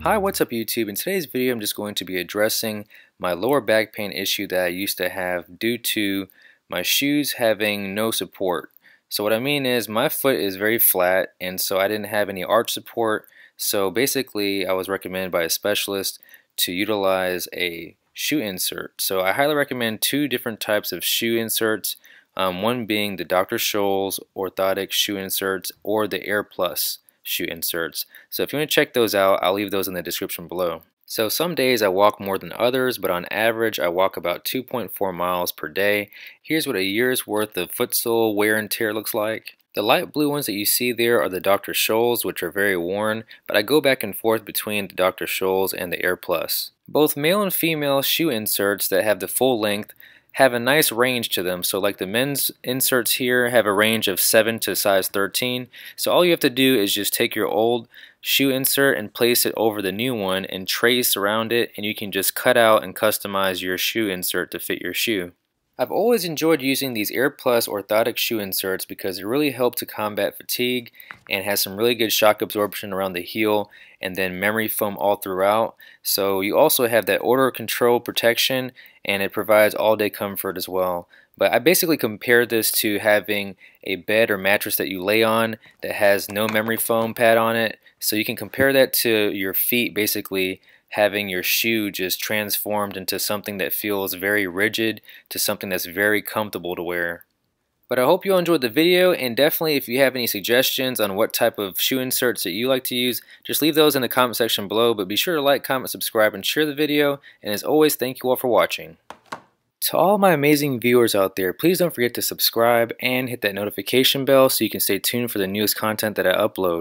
Hi, what's up YouTube? In today's video I'm just going to be addressing my lower back pain issue that I used to have due to my shoes having no support. So what I mean is my foot is very flat and so I didn't have any arch support. So basically I was recommended by a specialist to utilize a shoe insert. So I highly recommend two different types of shoe inserts. One being the Dr. Scholl's orthotic shoe inserts or the Airplus shoe inserts. So if you want to check those out, I'll leave those in the description below. So some days I walk more than others, but on average I walk about 2.4 miles per day. Here's what a year's worth of foot sole wear and tear looks like. The light blue ones that you see there are the Dr. Scholl's, which are very worn, but I go back and forth between the Dr. Scholl's and the Airplus. Both male and female shoe inserts that have the full length have a nice range to them. So like the men's inserts here have a range of 7 to size 13. So all you have to do is just take your old shoe insert and place it over the new one and trace around it, and you can just cut out and customize your shoe insert to fit your shoe. I've always enjoyed using these Airplus orthotic shoe inserts because they really help to combat fatigue and has some really good shock absorption around the heel and then memory foam all throughout. So you also have that odor control protection and it provides all day comfort as well. But I basically compare this to having a bed or mattress that you lay on that has no memory foam pad on it. So you can compare that to your feet basically having your shoe just transformed into something that feels very rigid to something that's very comfortable to wear. But I hope you all enjoyed the video, and definitely if you have any suggestions on what type of shoe inserts that you like to use, just leave those in the comment section below. But be sure to like, comment, subscribe, and share the video. And as always, thank you all for watching. To all my amazing viewers out there, please don't forget to subscribe and hit that notification bell so you can stay tuned for the newest content that I upload.